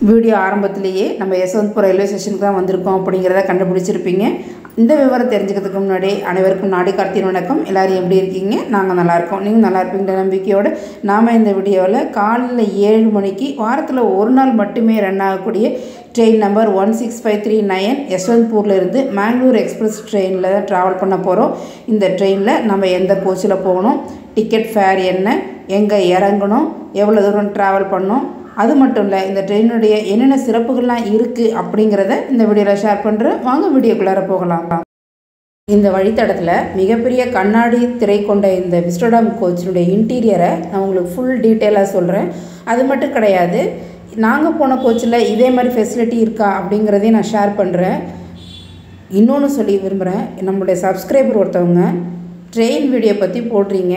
Video ஆரம்பத்திலேயே நம்ம யசவந்த்பூர் railway ஸ்டேஷனுக்கு தான் வந்திருக்கோம் அப்படிங்கிறத கண்டுபிடிச்சிருப்பீங்க. இந்த விவரம் தெரிஞ்சுக்கிறதுக்கு முன்னாடி அனைவருக்கும் நாடி கார்த்திகை வணக்கம். எல்லோரும் எப்படி இருக்கீங்க? நாங்கள் நல்லாயிருக்கோம். நீங்கள் நல்லா இருப்பீங்கிற நம்பிக்கையோடு நாம் இந்த வீடியோவில் காலையில் 7 மணிக்கு வாரத்தில் ஒரு நாள் மட்டுமே ரன் ஆகக்கூடிய ட்ரெயின் நம்பர் 16539 யஸ்வந்த்பூர்லேருந்து மேங்களூர் எக்ஸ்பிரஸ் ட்ரெயினில் தான் ட்ராவல் பண்ண போகிறோம். இந்த ட்ரெயினில் நம்ம எந்த கோச்சில் போகணும், டிக்கெட் ஃபேர் என்ன, எங்கே இறங்கணும், எவ்வளோ தூரம் ட்ராவல் பண்ணணும், அது மட்டும் இல்லை இந்த ட்ரெயினுடைய என்னென்ன சிறப்புகள்லாம் இருக்குது அப்படிங்கிறத இந்த வீடியோவில் ஷேர் பண்ணுறேன். வாங்க வீடியோக்குள்ளார போகலாம். இந்த வழித்தடத்தில் மிகப்பெரிய கண்ணாடி திரை கொண்ட இந்த விஸ்டோடம் கோச்சினுடைய இன்டீரியரை நான் உங்களுக்கு ஃபுல் டீட்டெயிலாக சொல்கிறேன். அது மட்டும் கிடையாது, நாங்கள் போன கோச்சில் இதே மாதிரி ஃபெசிலிட்டி இருக்கா அப்படிங்கிறதையும் நான் ஷேர் பண்ணுறேன். இன்னொன்று சொல்லி விரும்புகிறேன், நம்மளுடைய சப்ஸ்கிரைபர் ஒருத்தவங்க ட்ரெயின் வீடியோ பற்றி போடுறீங்க,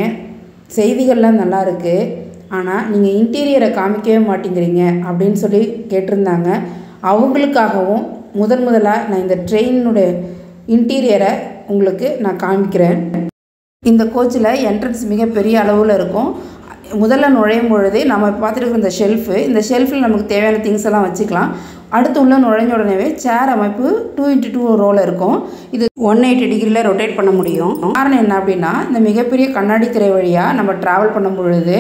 செய்திகள்லாம் நல்லா இருக்குது, ஆனால் நீங்கள் இன்டீரியரை காமிக்கவே மாட்டேங்கிறீங்க அப்படின்னு சொல்லி கேட்டிருந்தாங்க. அவங்களுக்காகவும் முதலாக நான் இந்த ட்ரெயினுடைய இன்டீரியரை உங்களுக்கு நான் காமிக்கிறேன். இந்த கோச்சில் என்ட்ரன்ஸ் மிகப்பெரிய அளவில் இருக்கும். முதல்ல நுழையும் பொழுதே நம்ம பார்த்துட்டு இந்த ஷெல்ஃபு, இந்த ஷெல்ஃபில் நமக்கு தேவையான திங்ஸ் எல்லாம் வச்சுக்கலாம். அடுத்து உள்ள நுழைஞ்ச உடனே சேர் அமைப்பு 2x2 ரோவில் இருக்கும். இது 180 டிகிரியில் ரொட்டேட் பண்ண முடியும். காரணம் என்ன அப்படின்னா, இந்த மிகப்பெரிய கண்ணாடி திரை வழியாக நம்ம ட்ராவல் பண்ணும் பொழுது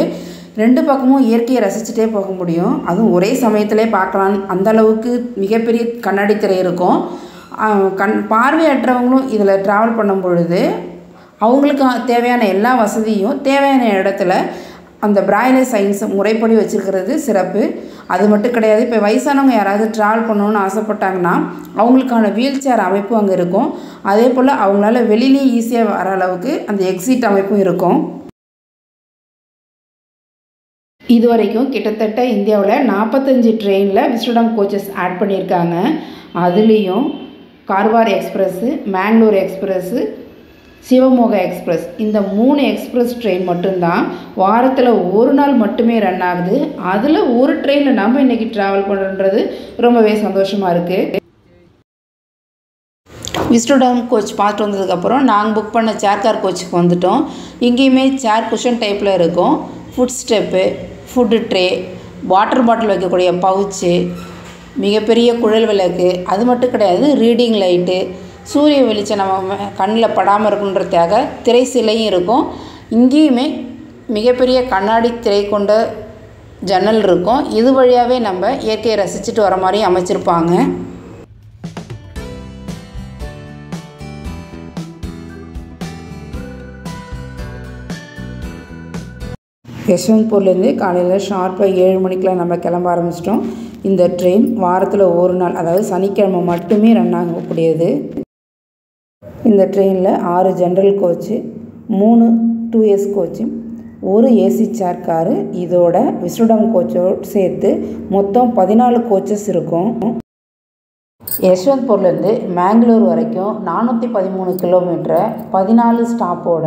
2 பக்கமும் இயற்கையை ரசிச்சுட்டே போக முடியும். அதுவும் ஒரே சமயத்திலே பார்க்கலாம். அந்தளவுக்கு மிகப்பெரிய கண்ணாடி திரை இருக்கும். பார்வையற்றவங்களும் இதில் ட்ராவல் பண்ணும் பொழுது அவங்களுக்கு தேவையான எல்லா வசதியும் தேவையான இடத்துல அந்த பிராய்லி சைன்ஸ் முறைப்படி வச்சுருக்கிறது சிறப்பு. அது மட்டும் கிடையாது, இப்போ வயசானவங்க யாராவது ட்ராவல் பண்ணணுன்னு ஆசைப்பட்டாங்கன்னா அவங்களுக்கான வீல் சேர் அமைப்பும் அங்கே இருக்கும். அதே போல் அவங்களால வெளியிலேயும் ஈஸியாக வர அளவுக்கு அந்த எக்ஸிட் அமைப்பும் இருக்கும். இது வரைக்கும் கிட்டத்தட்ட இந்தியாவில் 45 ட்ரெயினில் விஸ்டோடம் கோச்சஸ் ஆட் பண்ணியிருக்காங்க. அதுலேயும் Karwar express, Mangalore express, Shivamogga express, இந்த 3 எக்ஸ்பிரஸ் ட்ரெயின் மட்டும்தான் வாரத்தில் ஒரு நாள் மட்டுமே ரன் ஆகுது. அதில் ஒரு ட்ரெயினில் நம்ம இன்றைக்கி ட்ராவல் பண்ணுறது ரொம்பவே சந்தோஷமாக இருக்குது. விஸ்டோடம் கோச் பார்த்துட்டு வந்ததுக்கப்புறம் நாங்கள் புக் பண்ண சேர் கார் கோச்சுக்கு வந்துட்டோம். இங்கேயுமே சேர் குஷன் டைப்பில் இருக்கும். Food step, food tray, water bottle வைக்கக்கூடிய பவுச்சு, மிகப்பெரிய குழல் விளக்கு, அது மட்டும் கிடையாது ரீடிங் லைட்டு, சூரிய வெளிச்சம் நம்ம கண்ணில் படாமல் இருக்குன்றதுக்காக திரை சிலையும் இருக்கும். இங்கேயுமே மிகப்பெரிய கண்ணாடி திரை கொண்ட ஜன்னல் இருக்கும். இது வழியாகவே நம்ம இயற்கையை ரசிச்சுட்டு வர மாதிரி அமைச்சிருப்பாங்க. யஸ்வந்த்பூர்லேருந்து காலையில் ஷார்ப்பாக 7 மணிக்கெலாம் நம்ம கிளம்ப ஆரம்பிச்சிட்டோம். இந்த ட்ரெயின் வாரத்தில் ஒரு நாள், அதாவது சனிக்கிழமை மட்டுமே ரன் ஆகக்கூடியது. இந்த ட்ரெயினில் 6 ஜென்ரல் கோச்சு, 3 2S கோச்சு, ஒரு ஏசி சேர் காரு, இதோட விஸ்டோடம் கோச்சோடு சேர்த்து மொத்தம் 14 கோச்சஸ் இருக்கும். யஸ்வந்த்பூர்லேருந்து மேங்களூர் வரைக்கும் 413 கிலோமீட்டரை 14 ஸ்டாப்போட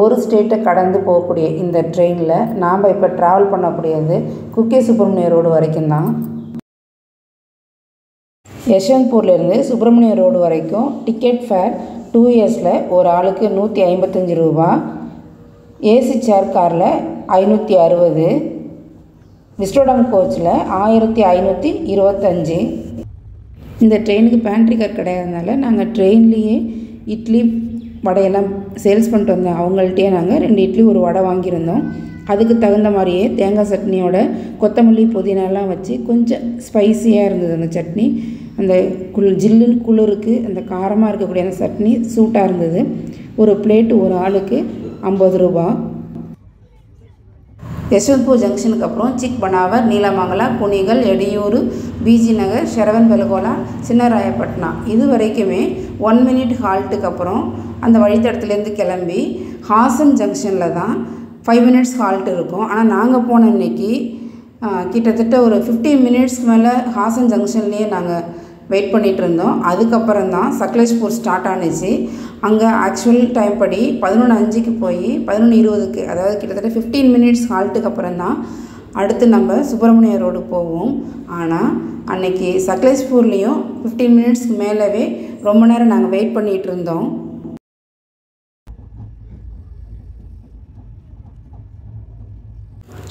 ஒரு ஸ்டேட்டை கடந்து போகக்கூடிய இந்த ட்ரெயினில் நாம் இப்போ ட்ராவல் பண்ணக்கூடியது குக்கே சுப்பிரமணிய ரோடு வரைக்கும் தான். யஸ்வந்த்பூர்லேருந்து சுப்பிரமணிய ரோடு வரைக்கும் டிக்கெட் ஃபேர் 2Sல ஒரு ஆளுக்கு 155 ரூபா, ஏசி சேர் காரில் 560, விஸ்டோடம் கோச்சில் 1525. இந்த ட்ரெயினுக்கு பேண்ட்ரி கார் கிடையாதுனால நாங்கள் ட்ரெயின்லேயே இட்லி வடையெல்லாம் சேல்ஸ் பண்ணிட்டு வந்தோம். அவங்கள்ட்டே நாங்கள் 2 இட்லி ஒரு வடை வாங்கியிருந்தோம். அதுக்கு தகுந்த மாதிரியே தேங்காய் சட்னியோட கொத்தமல்லி புதினாலாம் வச்சு கொஞ்சம் ஸ்பைஸியாக இருந்தது அந்த சட்னி. அந்த ஜில்லுன்னு குளிருக்கு அந்த காரமாக இருக்கக்கூடிய அந்த சட்னி சூட்டாக இருந்தது. ஒரு பிளேட்டு ஒரு ஆளுக்கு 50 ரூபா. யஸ்வந்த்பூர் ஜங்ஷனுக்கு அப்புறம் சிக்பனாவர், நீலமங்கலா, குனிகல், எடியூர், பிஜி நகர், ஷரவன் பெலகோலா, சின்னராயப்பட்டினா, இது வரைக்குமே 1 மினிட் ஹால்ட்டுக்கு அப்புறம் அந்த வழித்தடத்துலேருந்து கிளம்பி ஹாசன் ஜங்ஷனில் தான் 5 மினிட்ஸ் ஹால்ட் இருக்கும். ஆனால் நாங்கள் போன இன்றைக்கி கிட்டத்தட்ட ஒரு 15 மினிட்ஸ்க்கு மேலே ஹாசன் ஜங்ஷன்லேயே நாங்கள் வெயிட் பண்ணிகிட்டு இருந்தோம். அதுக்கப்புறம் தான் சக்லேஷ்பூர் ஸ்டார்ட் ஆனிச்சு. அங்கே ஆக்சுவல் டைம் படி 11:05க்கு போய் 11:20க்கு, அதாவது கிட்டத்தட்ட 15 மினிட்ஸ் ஹால்ட்டுக்கு அப்புறம் தான் அடுத்து நம்ம சுப்பிரமணிய ரோடு போவோம். ஆனால் அன்றைக்கி சக்லேஷ்பூர்லேயும் 15 மினிட்ஸ்க்கு மேலவே ரொம்ப நேரம் நாங்கள் வெயிட் பண்ணிகிட்டு இருந்தோம்.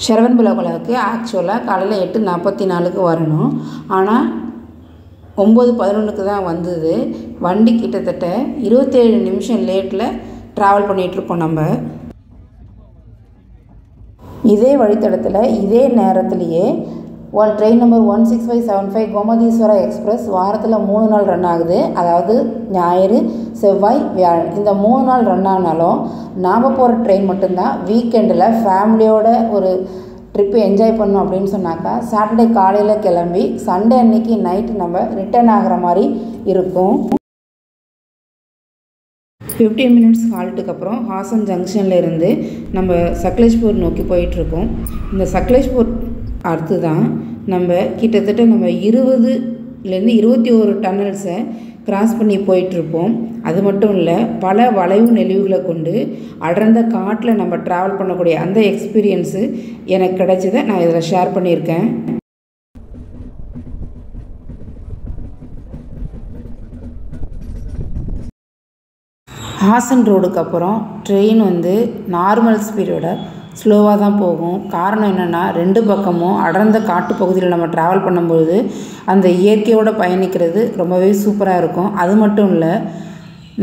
ஷரவன்புலகுலாவுக்கு ஆக்சுவலாக காலையில் 8:44க்கு வரணும். ஆனால் 9:11க்கு தான் வந்தது. வண்டி கிட்டத்தட்ட 27 நிமிஷம் லேட்டில் ட்ராவல் பண்ணிகிட்ருக்கோம். நம்ம இதே வழித்தடத்தில் இதே நேரத்துலையே ட்ரெயின் நம்பர் 16575 கோமதீஸ்வரா எக்ஸ்பிரஸ் வாரத்தில் 3 நாள் ரன் ஆகுது. அதாவது ஞாயிறு, செவ்வாய், வியாழன் இந்த 3 நாள் ரன் ஆனாலும் நாம் போகிற ட்ரெயின் மட்டும்தான் வீக்கெண்டில் ஃபேமிலியோட ஒரு ட்ரிப்பு என்ஜாய் பண்ணோம் அப்படின்னு சொன்னாக்கா சாட்டர்டே காலையில் கிளம்பி சண்டே அன்னைக்கு நைட்டு நம்ம ரிட்டர்ன் ஆகிற மாதிரி இருக்கும். 15 மினிட்ஸ் ஹால்ட்டுக்கு அப்புறம் ஹாசன் ஜங்ஷனில் இருந்து நம்ம சக்லேஷ்பூர் நோக்கி போயிட்டுருக்கோம். இந்த சக்லேஷ்பூர் அடுத்து தான் நம்ம கிட்டத்தட்ட 20லேருந்து 21 டன்னல்ஸை கிராஸ் பண்ணி போயிட்டுருப்போம். அது மட்டும் இல்லை, பல வளைவு நெளிவுகளை கொண்டு அடர்ந்த காட்டில் நம்ம ட்ராவல் பண்ணக்கூடிய அந்த எக்ஸ்பீரியன்ஸு எனக்கு கிடைச்சதை நான் இதில் ஷேர் பண்ணியிருக்கேன். ஹாசன் ரோடுக்கு அப்புறம் ட்ரெயின் நார்மல் ஸ்பீடோட ஸ்லோவாக தான் போகும். காரணம் என்னென்னா, 2 பக்கமும் அடர்ந்த காட்டு பகுதியில் நம்ம ட்ராவல் பண்ணும்போது அந்த இயற்கையோடு பயணிக்கிறது ரொம்பவே சூப்பராக இருக்கும். அது மட்டும் இல்லை,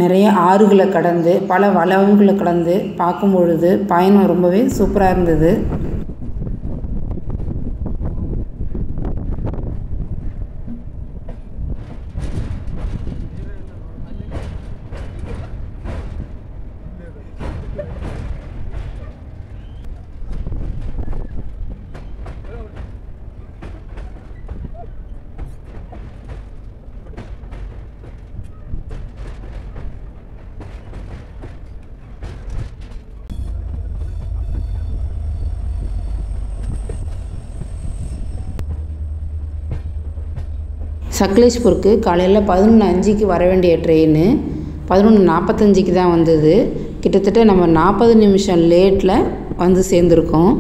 நிறைய ஆறுகளை கடந்து பல வளவுகளை கடந்து பார்க்கும் பொழுது பயணம் ரொம்பவே சூப்பராக இருந்தது. சக்லேஷ்பூருக்கு காலையில் 11:05க்கு வர வேண்டிய ட்ரெயின் 11:45க்கு தான் வந்தது. கிட்டத்தட்ட நம்ம 40 நிமிஷம் லேட்டில் வந்து சேர்ந்துருக்கோம்.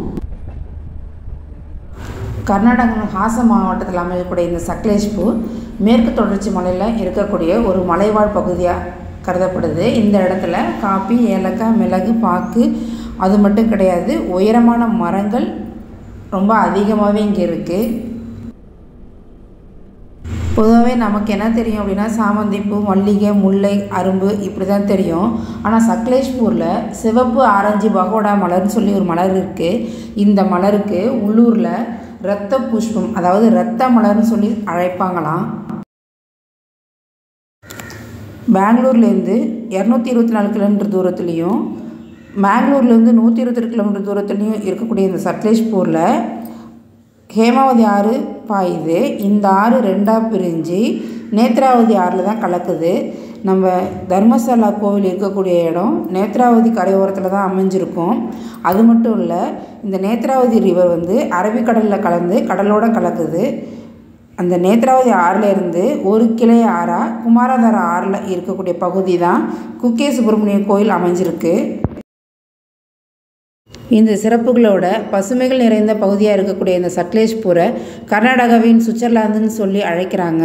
கர்நாடகா ஹாசன் மாவட்டத்தில் அமையக்கூடிய இந்த சக்லேஷ்பூர் மேற்கு தொடர்ச்சி மலையில் இருக்கக்கூடிய ஒரு மலைவாழ் பகுதியாக கருதப்படுது. இந்த இடத்துல காப்பி, ஏலக்காய், மிளகு, பாக்கு அது மட்டும் கிடையாது, உயரமான மரங்கள் ரொம்ப அதிகமாகவே இங்கே இருக்குது. பொதுவாகவே நமக்கு என்ன தெரியும் அப்படின்னா, சாமந்திப்பூ, மல்லிகை, முல்லை, அரும்பு இப்படி தான் தெரியும். ஆனால் சக்லேஷ்பூரில் சிவப்பு ஆரஞ்சு பகோடா மலர்னு சொல்லி ஒரு மலர் இருக்குது. இந்த மலருக்கு உள்ளூரில் இரத்த புஷ்பம், அதாவது இரத்த மலர்னு சொல்லி அழைப்பாங்களாம். பெங்களூர்லேருந்து 224 கிலோமீட்டர் தூரத்துலேயும் மேங்களூர்லேருந்து 128 கிலோமீட்டர் தூரத்துலேயும் இருக்கக்கூடிய இந்த சக்லேஷ்பூரில் ஹேமாவதி ஆறு பாயுது. இந்த ஆறு 2ஆக பிரிஞ்சு நேத்ராவதி ஆறில் தான் கலக்குது. நம்ம தர்மசாலா கோவில் இருக்கக்கூடிய இடம் நேத்ராவதி கரையோரத்தில் தான் அமைஞ்சிருக்கும். அது மட்டும் இல்லை, இந்த நேத்ராவதி ரிவர் அரபிக்கடலில் கலந்து கடலோடு கலக்குது. அந்த நேத்ராவதி ஆறில் இருந்து ஒரு கிளை ஆறாக குமாரதாரா ஆறில் இருக்கக்கூடிய பகுதி தான் குக்கே சுப்பிரமணிய கோயில் அமைஞ்சிருக்கு. இந்த சிறப்புகளோட பசுமைகள் நிறைந்த பகுதியாக இருக்கக்கூடிய இந்த சக்லேஷ்பூரை கர்நாடகாவின் சுவிட்சர்லாந்துன்னு சொல்லி அழைக்கிறாங்க.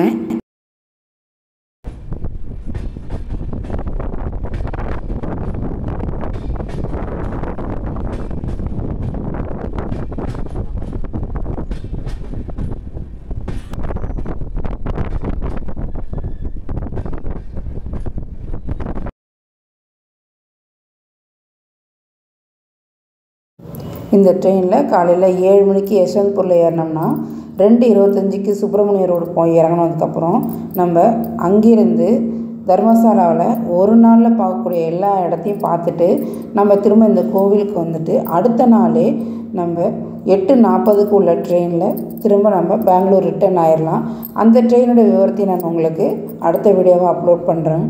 இந்த ட்ரெயினில் காலையில் 7 மணிக்கு யஷ்வந்த்பூரில் ஏறினோம்னா 2:25க்கு சுப்பிரமணிய ரோடு போய் இறங்கினதுக்கப்புறம் நம்ம அங்கிருந்து தர்மசாலாவில் ஒரு நாளில் பார்க்கக்கூடிய எல்லா இடத்தையும் பார்த்துட்டு நம்ம திரும்ப இந்த கோவிலுக்கு அடுத்த நாளே நம்ம 8:40க்கு உள்ள ட்ரெயினில் திரும்ப நம்ம பெங்களூர் ரிட்டர்ன் ஆயிடலாம். அந்த ட்ரெயினோட விவரத்தை நான் உங்களுக்கு அடுத்த வீடியோவாக அப்லோட் பண்ணுறேன்.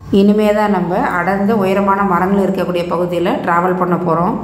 இனிமே தான் நம்ம அடர்ந்த உயரமான மரங்கள் இருக்கக்கூடிய பகுதியில் ட்ராவல் பண்ண போகிறோம்.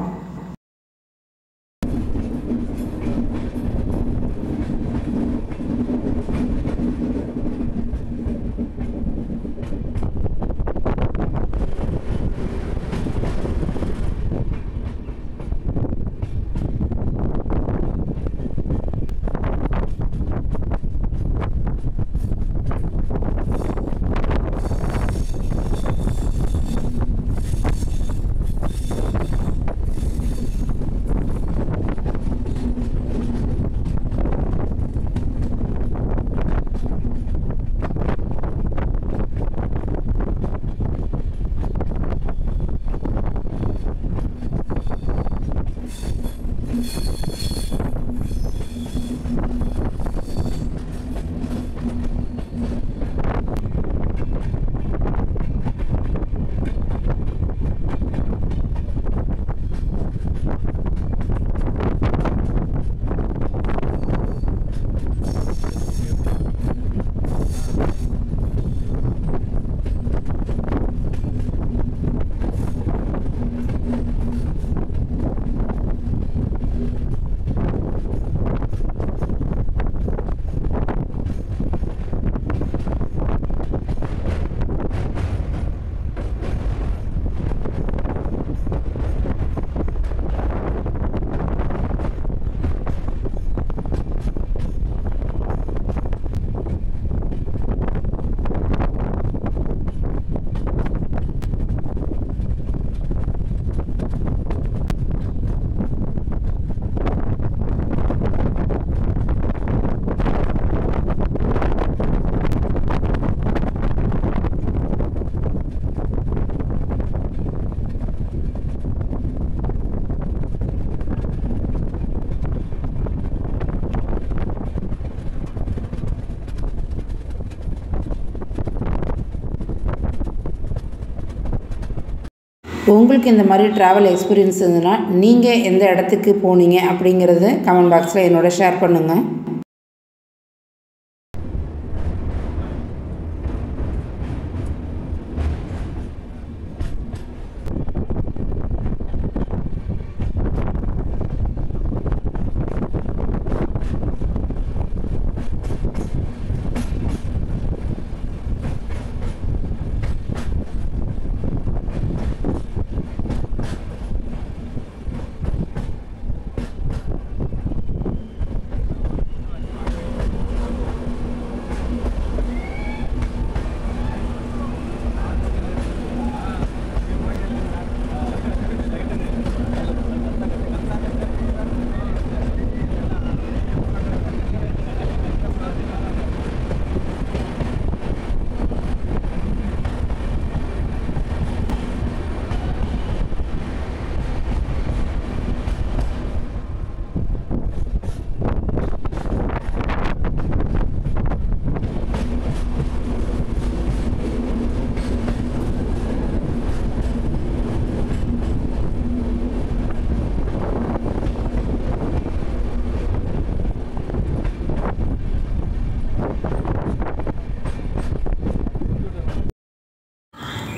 உங்களுக்கு இந்த மாதிரி ட்ராவல் எக்ஸ்பீரியன்ஸ் இருந்ததுன்னா நீங்கள் எந்த இடத்துக்கு போனீங்க அப்படிங்கிறத கமெண்ட் பாக்ஸில் என்னோட ஷேர் பண்ணுங்கள்.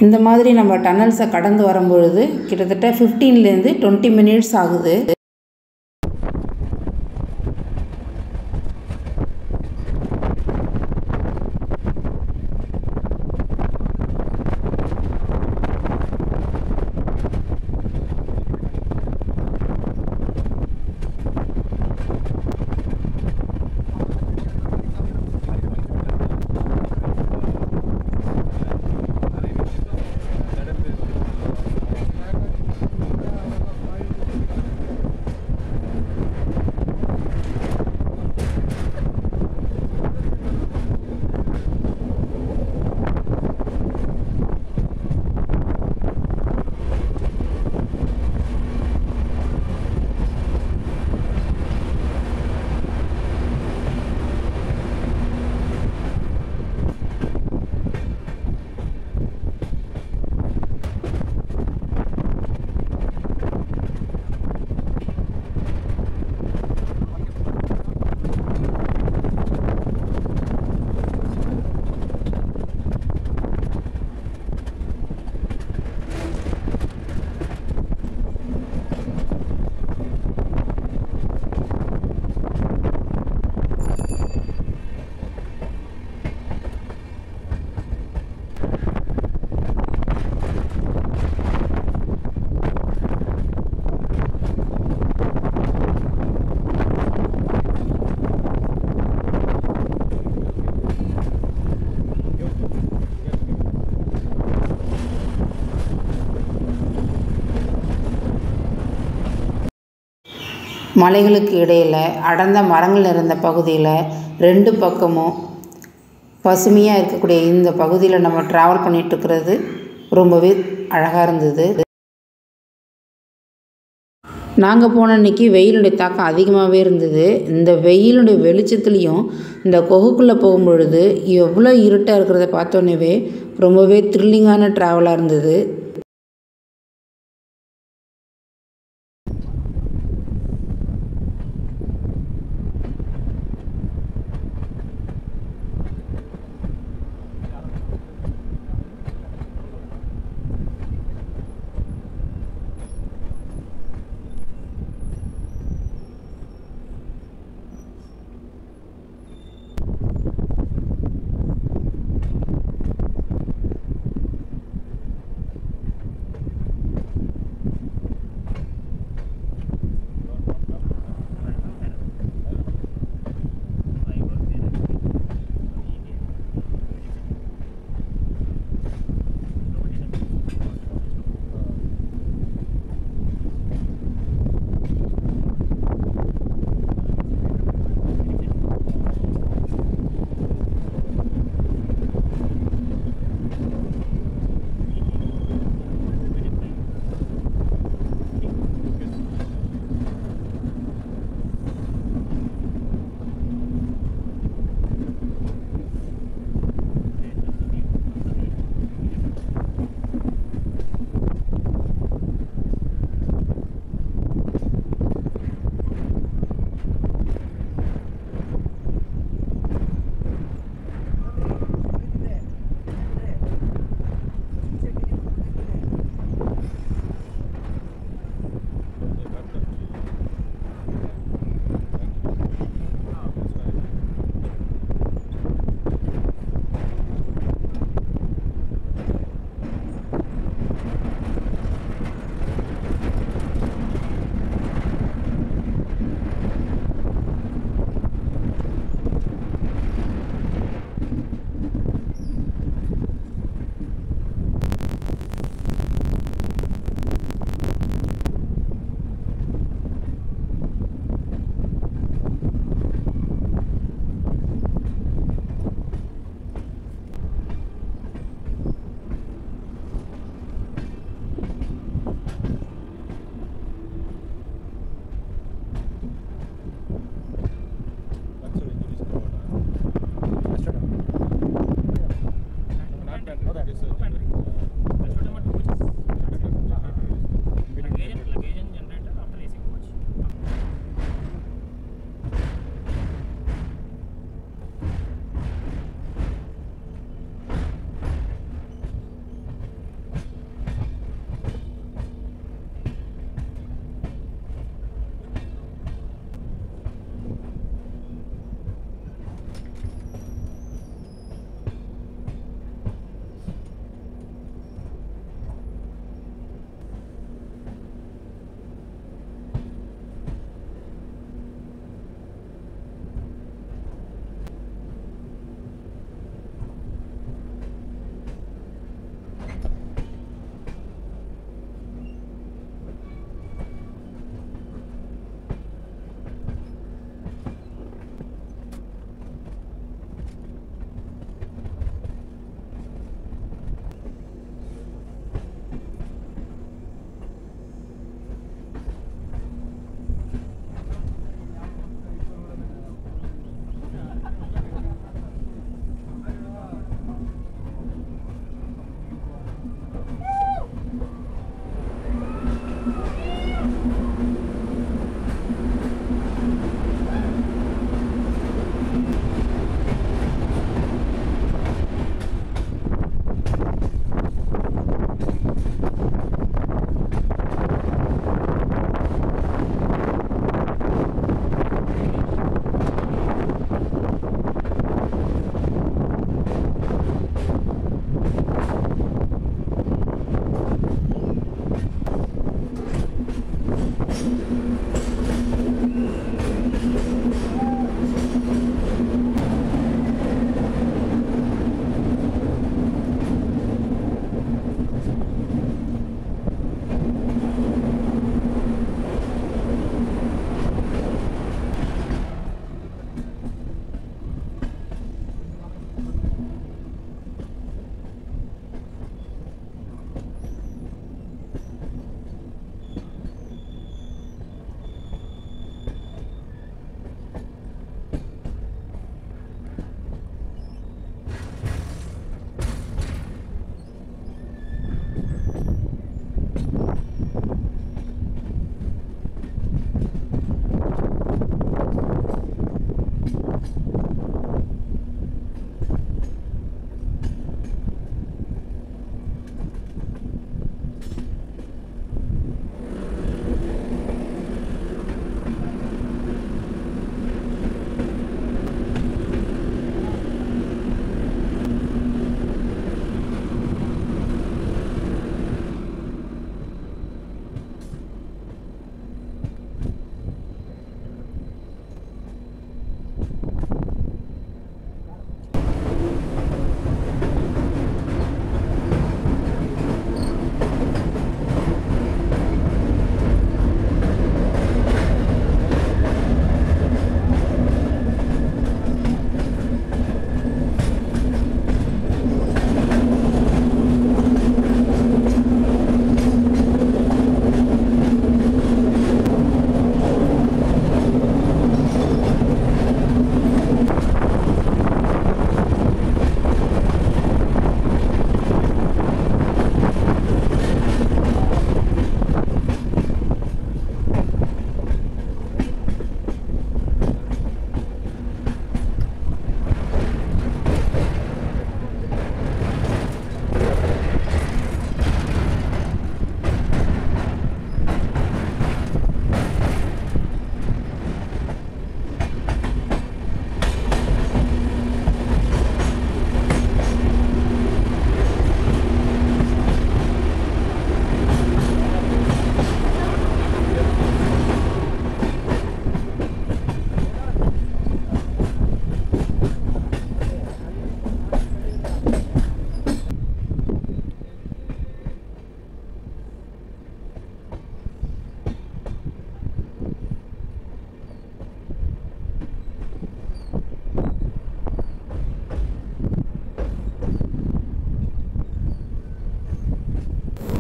இந்த மாதிரி நம்ம டனல்ஸை கடந்து வரும்பொழுது கிட்டத்தட்ட 15லேருந்து 20 மினிட்ஸ் ஆகுது. மலைகளுக்கு இடையில் அடர்ந்த மரங்கள் நிறைந்த பகுதியில் 2 பக்கமும் பசுமையாக இருக்கக்கூடிய இந்த பகுதியில் நம்ம ட்ராவல் பண்ணிகிட்ருக்கிறது ரொம்பவே அழகாக இருந்தது. நாங்கள் போன அன்றைக்கி வெயிலுடைய தாக்கம் அதிகமாகவே இருந்தது. இந்த வெயிலுடைய வெளிச்சத்துலேயும் இந்த குகைக்குள்ளே போகும்பொழுது எவ்வளோ இருட்டாக இருக்கிறத பார்த்தோன்னே ரொம்பவே த்ரில்லிங்கான ட்ராவலாக இருந்தது.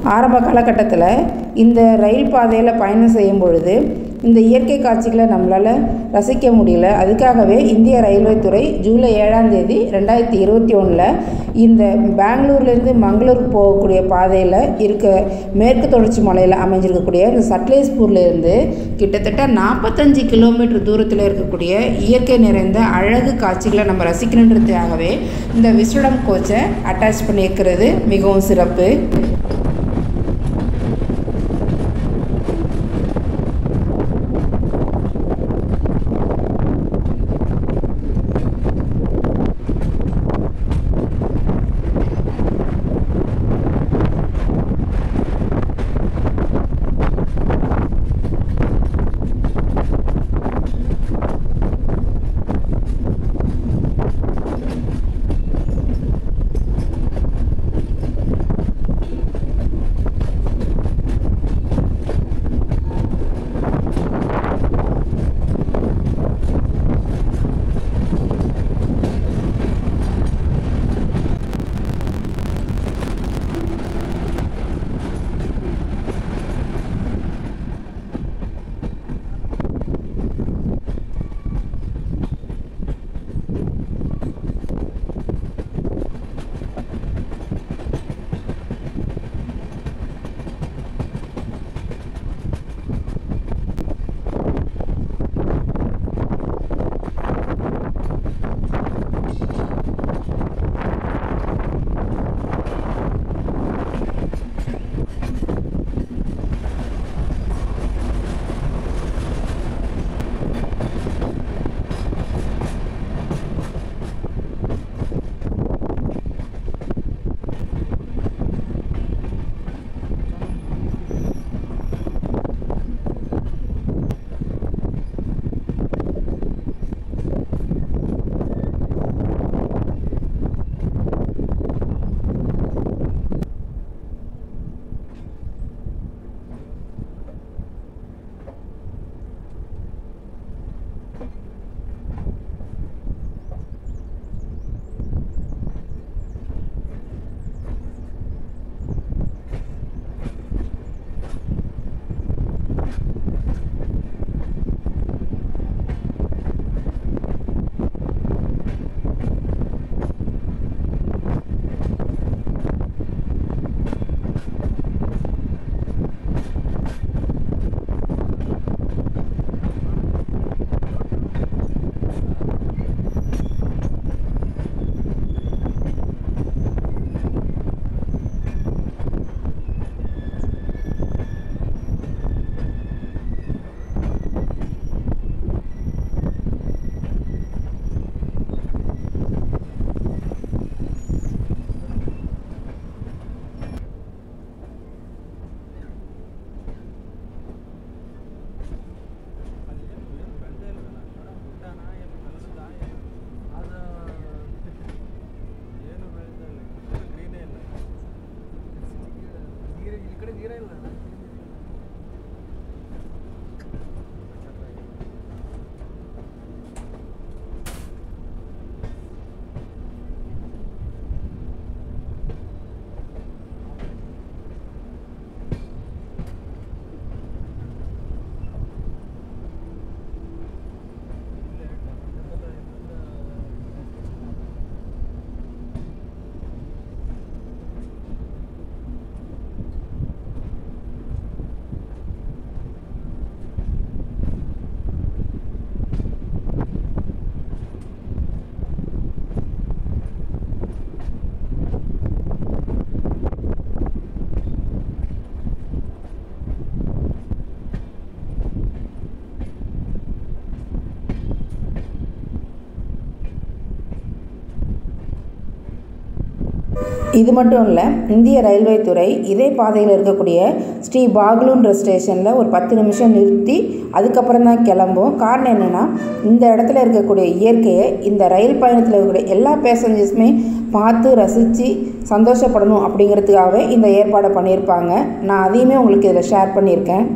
ஆரம்ப காலகட்டத்தில் இந்த ரயில் பாதையில் பயணம் செய்யும் பொழுது இந்த இயற்கை காட்சிகளை நம்மளால் ரசிக்க முடியல. அதுக்காகவே இந்திய ரயில்வே துறை ஜூலை 7ஆம் தேதி 2021 இந்த பெங்களூர்லேருந்து மங்களூர் போகக்கூடிய பாதையில் இருக்க மேற்கு தொடர்ச்சி மலையில் அமைஞ்சிருக்கக்கூடிய இந்த சட்லேஸ்பூர்லேருந்து கிட்டத்தட்ட 45 கிலோமீட்டர் தூரத்தில் இருக்கக்கூடிய இயற்கை நிறைந்த அழகு காட்சிகளை நம்ம ரசிக்கணுன்றதுக்காகவே இந்த விஸ்வடம் கோச்சை அட்டாச் பண்ணியிருக்கிறது மிகவும் சிறப்பு. இது மட்டும் இல்லை, இந்திய ரயில்வே துறை இதே பாதையில் இருக்கக்கூடிய ஸ்ரீ பாக்லூன்ற ஸ்டேஷனில் ஒரு 10 நிமிஷம் நிறுத்தி அதுக்கப்புறம் தான் கிளம்பும். காரணம் என்னென்னா, இந்த இடத்துல இருக்கக்கூடிய இயற்கையை இந்த ரயில் பயணத்தில் இருக்கக்கூடிய எல்லா பேசஞ்சர்ஸுமே பார்த்து ரசித்து சந்தோஷப்படணும் அப்படிங்கிறதுக்காகவே இந்த ஏற்பாடை பண்ணியிருப்பாங்க. நான் அதையுமே உங்களுக்கு இதில் ஷேர் பண்ணியிருக்கேன்.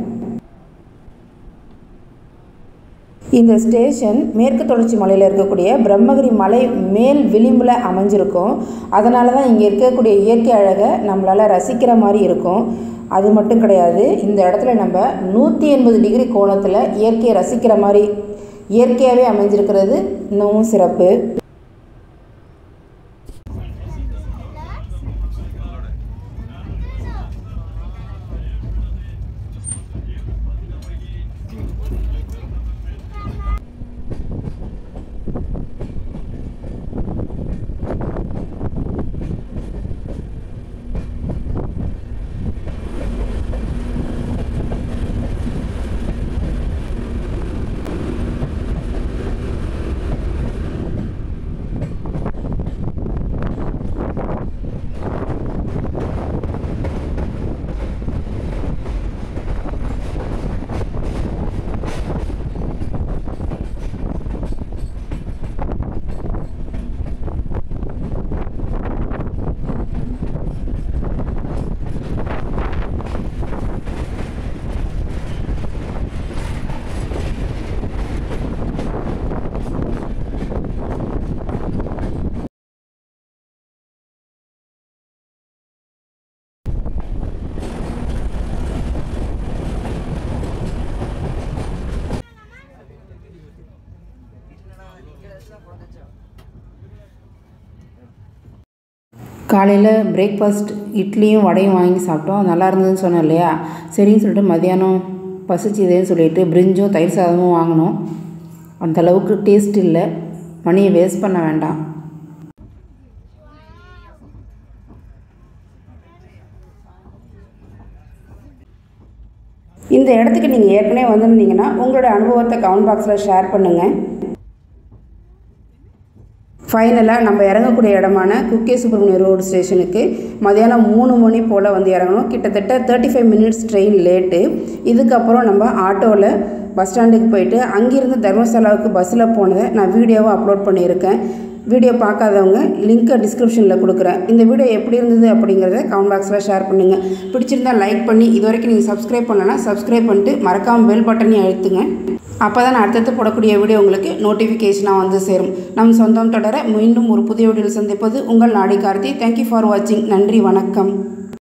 இந்த ஸ்டேஷன் மேற்கு தொடர்ச்சி மலையில் இருக்கக்கூடிய பிரம்மகிரி மலை மேல் விளிம்பில் அமைஞ்சிருக்கும். அதனால தான் இங்கே இருக்கக்கூடிய இயற்கை அழகை நம்மளால் ரசிக்கிற மாதிரி இருக்கும். அது மட்டும் கிடையாது, இந்த இடத்துல நம்ம 180 டிகிரி கோணத்தில் இயற்கையை ரசிக்கிற மாதிரி இயற்கையாகவே அமைஞ்சிருக்கிறது இன்னமும் சிறப்பு. காலையில் பிரேக்ஃபாஸ்ட் இட்லியும் வடையும் வாங்கி சாப்பிட்டோம். நல்லா இருந்ததுன்னு சொன்னேன் இல்லையா, சரின்னு சொல்லிட்டு மதியானம் பசிச்சுதேன்னு சொல்லிட்டு பிரிஞ்சும் தயிர் சாதமும் வாங்கினோம். அந்தளவுக்கு டேஸ்ட் இல்லை, மணியை வேஸ்ட் பண்ண வேண்டாம். இந்த இடத்துக்கு நீங்கள் ஏற்கனவே வந்திருந்தீங்கன்னா உங்களோட அனுபவத்தை கமெண்ட் பாக்ஸில் ஷேர் பண்ணுங்கள். ஃபைனலாக நம்ம இறங்கக்கூடிய இடமான குக்கே சுப்பிரமணிய ரோடு ஸ்டேஷனுக்கு மதியானம் 3 மணி போல் வந்து இறங்கணும். கிட்டத்தட்ட 35 மினிட்ஸ் ட்ரெயின் லேட்டு. இதுக்கப்புறம் நம்ம ஆட்டோவில் பஸ் ஸ்டாண்டுக்கு போயிட்டு அங்கேருந்து தர்மசாலாவுக்கு பஸ்ஸில் போனதை நான் வீடியோவை அப்லோட் பண்ணியிருக்கேன். வீடியோ பார்க்காதவங்க லிங்க்கை டிஸ்கிரிப்ஷனில் கொடுக்குறேன். இந்த வீடியோ எப்படி இருந்தது அப்படிங்கிறத கமெண்ட் பாக்ஸில் ஷேர் பண்ணுங்கள். பிடிச்சிருந்தால் லைக் பண்ணி, இது வரைக்கும் நீங்கள் சப்ஸ்கிரைப் பண்ணலன்னா சப்ஸ்கிரைப் பண்ணிட்டு மறக்காமல் பெல் பட்டனையும் அழுத்துங்க. அப்போ தான் நான் அடுத்தடுத்து போடக்கூடிய வீடியோ உங்களுக்கு நோட்டிஃபிகேஷனாக வந்து சேரும். நம் சொந்தம் தொடர மீண்டும் ஒரு புதிய வீடியோவில் சந்திப்பது உங்கள் நாடி கார்த்தி. தேங்க்யூ ஃபார் வாட்சிங். நன்றி, வணக்கம்.